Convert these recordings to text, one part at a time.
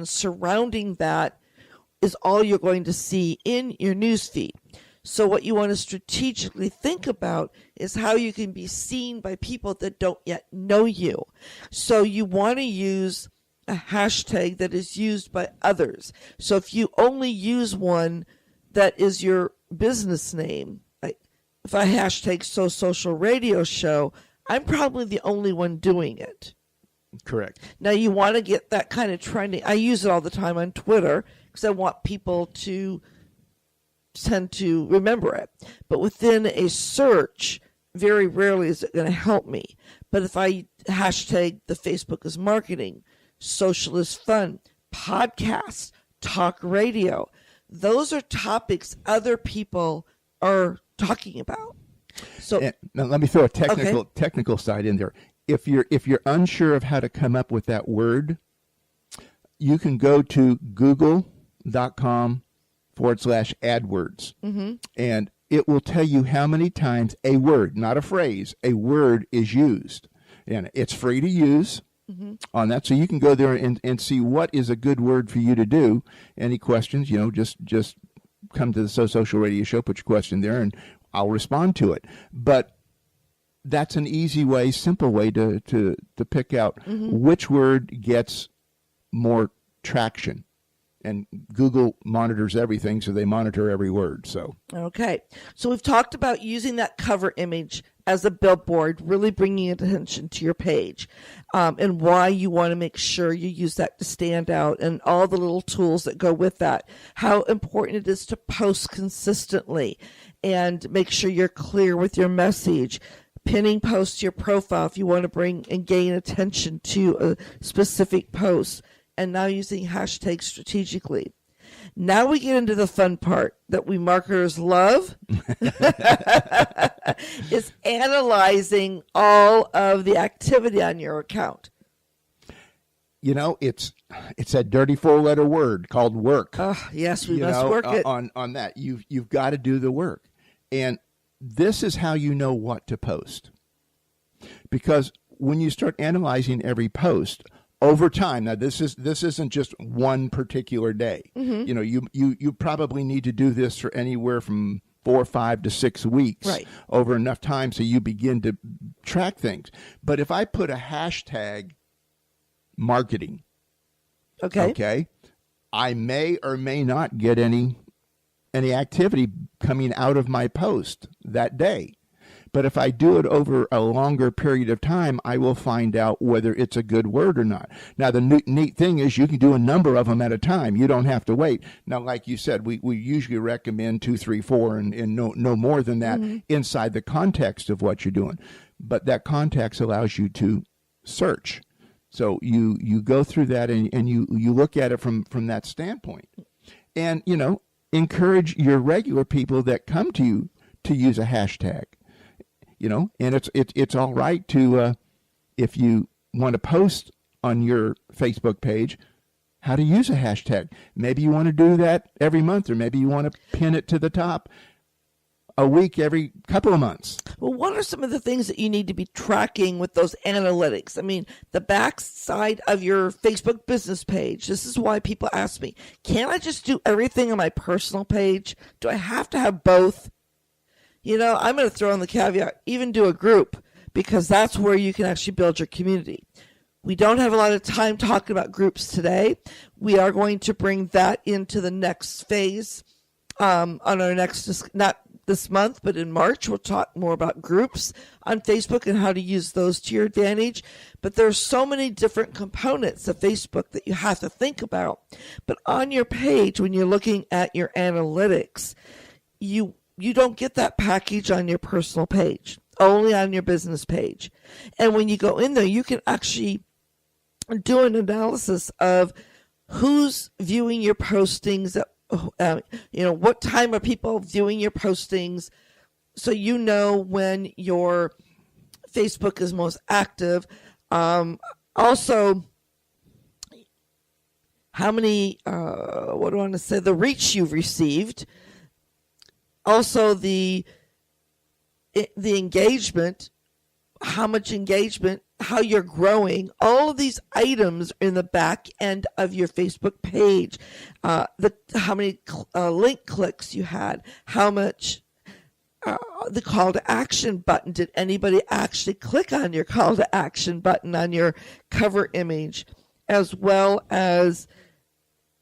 surrounding that is all you're going to see in your newsfeed. So what you want to strategically think about is how you can be seen by people that don't yet know you. So you want to use a hashtag that is used by others. So if you only use one that is your business name, like if I hashtag social radio show, I'm probably the only one doing it. Correct. Now you want to get that kind of trending. I use it all the time on Twitter because I want people to tend to remember it. But within a search, very rarely is it going to help me. But if I hashtag the Facebook is marketing, social is fun, podcast, talk radio, those are topics other people are talking about. So now let me throw a technical side in there. If you're unsure of how to come up with that word, you can go to google.com/AdWords, and it will tell you how many times a word, not a phrase, a word is used. And it's free to use on that. So you can go there and see what is a good word for you to do. Any questions, just come to the Social Radio Show, put your question there, and I'll respond to it. But that's an easy way, simple way to pick out which word gets more traction. And Google monitors everything, so they monitor every word. So okay. So we've talked about using that cover image as a billboard, really bringing attention to your page, and why you want to make sure you use that to stand out, and all the little tools that go with that. How important it is to post consistently and make sure you're clear with your message. Pinning posts to your profile if you want to bring and gain attention to a specific post. And now using hashtags strategically. Now we get into the fun part that we marketers love. Is analyzing all of the activity on your account. It's that dirty 4-letter word called work. Yes, we must work it. On that. You've got to do the work. And this is how you know what to post. Because when you start analyzing every post, over time, now this isn't just one particular day. You probably need to do this for anywhere from 4, 5 to 6 weeks over enough time so you begin to track things. But if I put a hashtag marketing, okay, I may or may not get any activity coming out of my post that day. But if I do it over a longer period of time, I will find out whether it's a good word or not. Now, the neat thing is you can do a number of them at a time. You don't have to wait. Now, like you said, we usually recommend 2, 3, 4 and no more than that inside the context of what you're doing. But that context allows you to search. So you go through that and you look at it from that standpoint. And, encourage your regular people that come to you to use a hashtag. And it's all right to, if you want to post on your Facebook page, how to use a hashtag. Maybe you want to do that every month, or maybe you want to pin it to the top a week every couple of months. Well, what are some of the things that you need to be tracking with those analytics? I mean, the back side of your Facebook business page. This is why people ask me, can't I just do everything on my personal page? Do I have to have both? I'm going to throw in the caveat, even do a group, because that's where you can actually build your community. We don't have a lot of time talking about groups today. We are going to bring that into the next phase on our next, not this month, but in March. We'll talk more about groups on Facebook and how to use those to your advantage. But there's so many different components of Facebook that you have to think about. But on your page, when you're looking at your analytics, you don't get that package on your personal page, only on your business page. And when you go in there, you can actually do an analysis of who's viewing your postings, what time are people viewing your postings, so you know when your Facebook is most active. Also, how many, the reach you've received. Also, the engagement, how much engagement how you're growing. All of these items in the back end of your Facebook page. How many link clicks you had, how much the call to action button. Did anybody actually click on your call to action button on your cover image, as well as,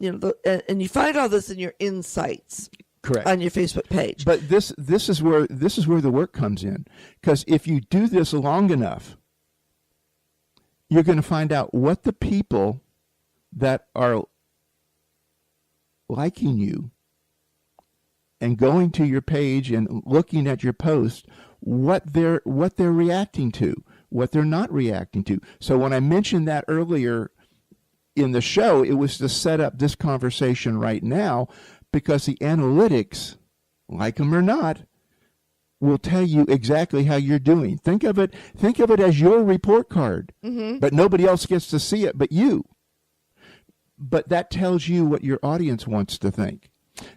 and you find all this in your insights. Correct. On your Facebook page. But this is where the work comes in, because if you do this long enough, you're going to find out what the people that are liking you and going to your page and looking at your post, what they're reacting to, what they're not reacting to. So when I mentioned that earlier in the show, it was to set up this conversation right now, because the analytics, like them or not, will tell you exactly how you're doing. Think of it as your report card, but nobody else gets to see it but you. But that tells you what your audience wants to think.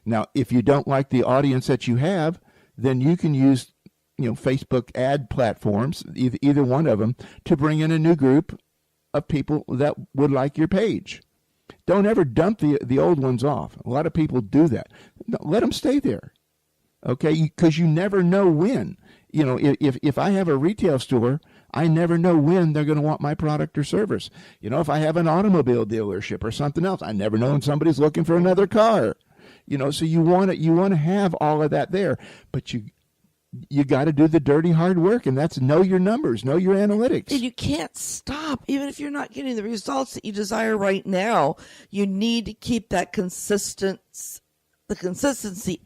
Now, if you don't like the audience that you have, then you can use, Facebook ad platforms, either one of them, to bring in a new group of people that would like your page. Don't ever dump the old ones off. A lot of people do that. No, let them stay there, okay? Because you never know when. If I have a retail store, I never know when they're going to want my product or service. If I have an automobile dealership or something else, I never know when somebody's looking for another car. So you want to have all of that there, but you got to do the dirty hard work, and that's know your numbers, know your analytics. And you can't stop. Even if you're not getting the results that you desire right now, you need to keep that consistency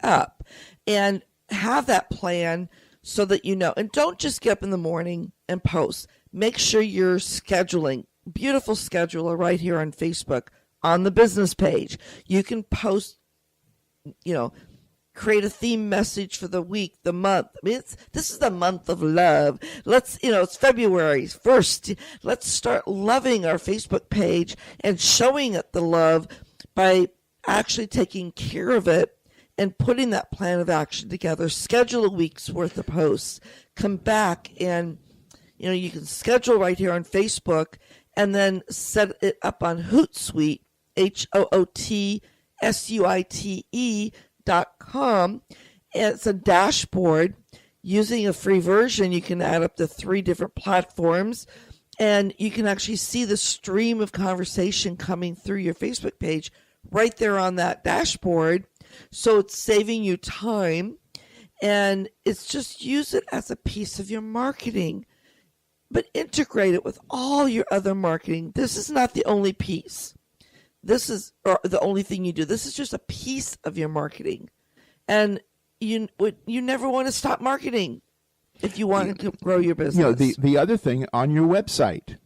up and have that plan so that you know. And don't just get up in the morning and post. Make sure you're scheduling. Beautiful scheduler right here on Facebook on the business page. You can post, create a theme message for the week, the month. I mean, this is the month of love. It's February 1st. Let's start loving our Facebook page and showing it the love by actually taking care of it and putting that plan of action together. Schedule a week's worth of posts. Come back and, you can schedule right here on Facebook and then set it up on Hootsuite, HOOTSUITE.com. It's a dashboard. Using a free version, you can add up to 3 different platforms, and you can actually see the stream of conversation coming through your Facebook page right there on that dashboard. So it's saving you time, and it's just use it as a piece of your marketing, but integrate it with all your other marketing. This is not the only piece. This is the only thing you do. This is just a piece of your marketing. And you never want to stop marketing if you want to grow your business. The other thing on your website,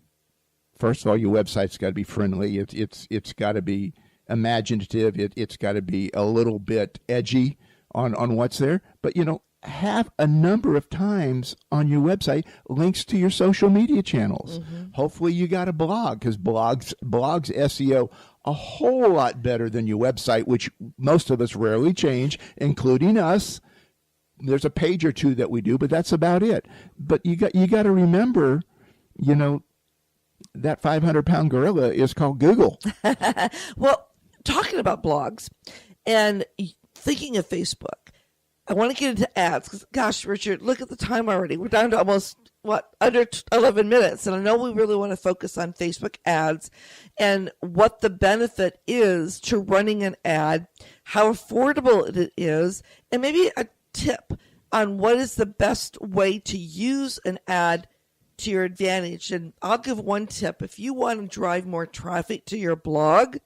first of all, your website's got to be friendly. It's got to be imaginative. It's got to be a little bit edgy on what's there. But, have a number of times on your website links to your social media channels. Hopefully you got a blog, because blogs SEO a whole lot better than your website, which most of us rarely change, including us. There's a page or two that we do, but that's about it. But you got to remember, that 500-pound gorilla is called Google. Well, talking about blogs and thinking of Facebook, I want to get into ads because, gosh, Richard, look at the time already. We're down to almost, under 11 minutes. And I know we really want to focus on Facebook ads and what the benefit is to running an ad, how affordable it is, and maybe a tip on what is the best way to use an ad to your advantage. And I'll give one tip. If you want to drive more traffic to your blog,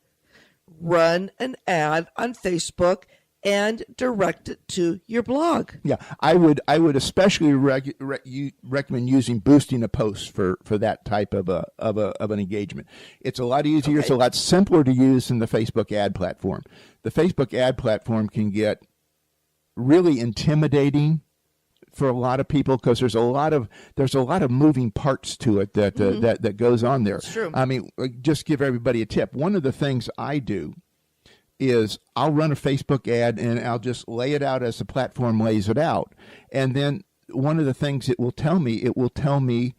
run an ad on Facebook and direct it to your blog. Yeah, I would especially recommend boosting a post for that type of an engagement. It's a lot easier. Okay. It's a lot simpler to use than the Facebook ad platform. The Facebook ad platform can get really intimidating for a lot of people because there's a lot of moving parts to it that goes on there. It's true. I mean, just give everybody a tip. One of the things I do is I'll run a Facebook ad and I'll just lay it out as the platform lays it out. And then one of the things it will tell me,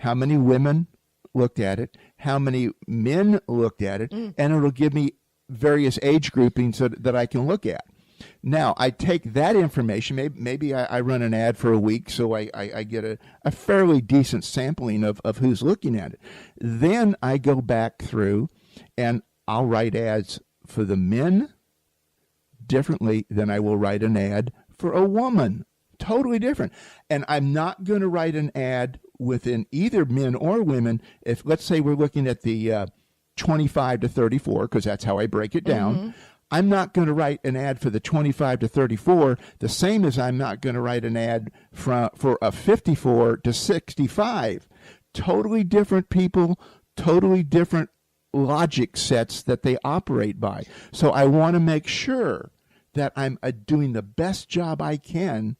how many women looked at it, how many men looked at it, and it'll give me various age groupings that I can look at. Now, I take that information, maybe I run an ad for a week, so I get a fairly decent sampling of who's looking at it. Then I go back through and I'll write ads for the men differently than I will write an ad for a woman. Totally different. And I'm not going to write an ad within either men or women. If, let's say, we're looking at the 25 to 34, because that's how I break it down. I'm not going to write an ad for the 25 to 34, the same as I'm not going to write an ad for a 54 to 65. Totally different people, totally different logic sets that they operate by. So I want to make sure that I'm doing the best job I can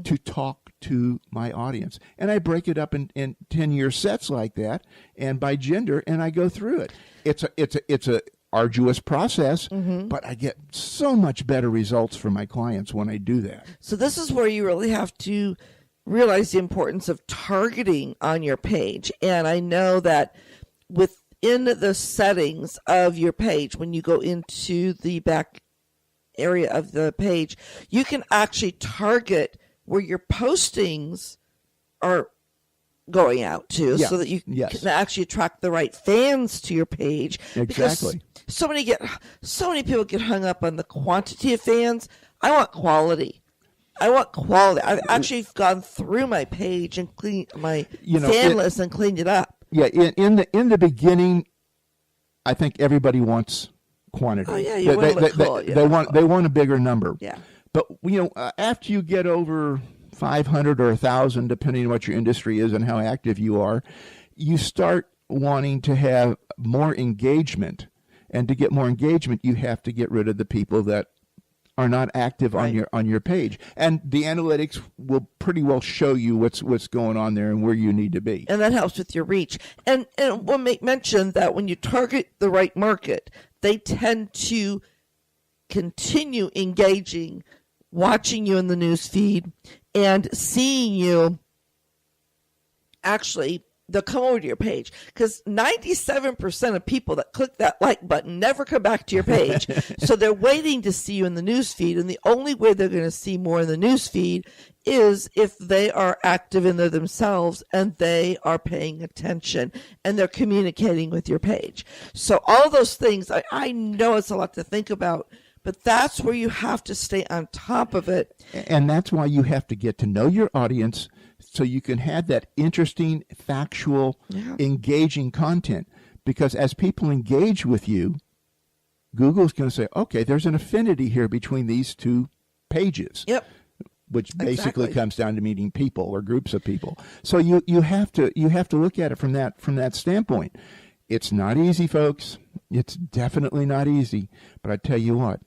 to talk to my audience. And I break it up in 10-year sets like that, and by gender, and I go through it. It's a arduous process, but I get so much better results for my clients when I do that. So this is where you really have to realize the importance of targeting on your page. And I know that within the settings of your page, when you go into the back area of the page, you can actually target where your postings are going out to, so that you can actually attract the right fans to your page. Exactly. Because so many people get hung up on the quantity of fans. I want quality. I've actually gone through my page and cleaned my fan list and cleaned it up. Yeah, in the beginning, I think everybody wants quantity. Oh yeah, you want to look cool. They want a bigger number. Yeah. But after you get over 500 or 1,000, depending on what your industry is and how active you are, you start wanting to have more engagement. And to get more engagement, you have to get rid of the people that are not active on your page. And the analytics will pretty well show you what's going on there and where you need to be. And that helps with your reach. And we'll make mention that when you target the right market, they tend to continue engaging, watching you in the news feed, and seeing you. Actually, they'll come over to your page, because 97% of people that click that like button never come back to your page. So they're waiting to see you in the news feed, and the only way they're going to see more in the news feed is if they are active in there themselves and they are paying attention and they're communicating with your page. So all those things, I know it's a lot to think about, but that's where you have to stay on top of it. And that's why you have to get to know your audience, so you can have that interesting, factual, engaging content. Because as people engage with you, Google's going to say, okay, there's an affinity here between these two pages. Yep. Which basically comes down to meeting people or groups of people. So you have to look at it from that standpoint. It's not easy, folks. It's definitely not easy. But I tell you what,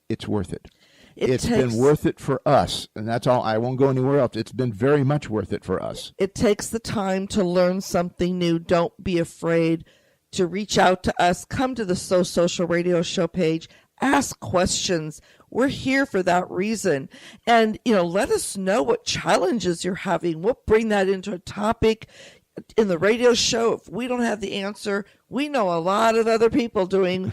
it's worth it. It's been worth it for us, and that's all. I won't go anywhere else. It's been very much worth it for us. It takes the time to learn something new. Don't be afraid to reach out to us. Come to the So Social Radio Show page. Ask questions. We're here for that reason. And, let us know what challenges you're having. We'll bring that into a topic in the radio show. If we don't have the answer, we know a lot of other people doing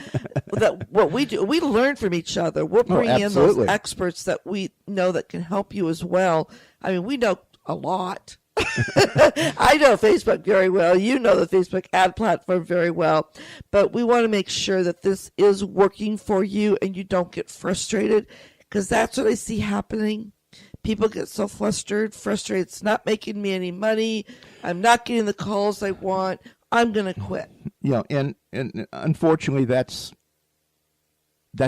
what we do. We learn from each other. We'll bring in those experts that we know that can help you as well. I mean, we know a lot. I know Facebook very well. You know the Facebook ad platform very well. But we want to make sure that this is working for you and you don't get frustrated, because that's what I see happening. People get so frustrated. It's not making me any money. I'm not getting the calls I want. I'm going to quit. Yeah, and unfortunately, that's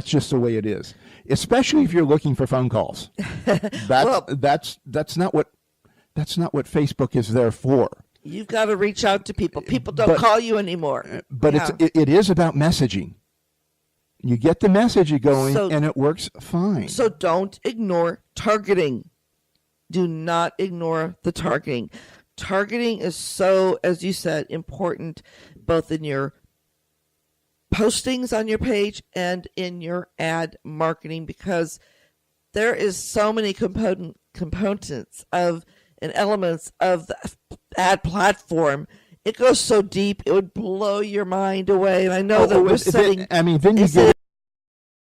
just the way it is. Especially if you're looking for phone calls. That's not what Facebook is there for. You've got to reach out to people. People don't call you anymore. But it is about messaging. You get the message going, and it works fine. So don't ignore targeting. Do not ignore the targeting. Targeting is so, as you said, important both in your postings on your page and in your ad marketing, because there is so many components of and elements of the ad platform. It goes so deep, it would blow your mind away. And I know that we're setting. I mean, then you get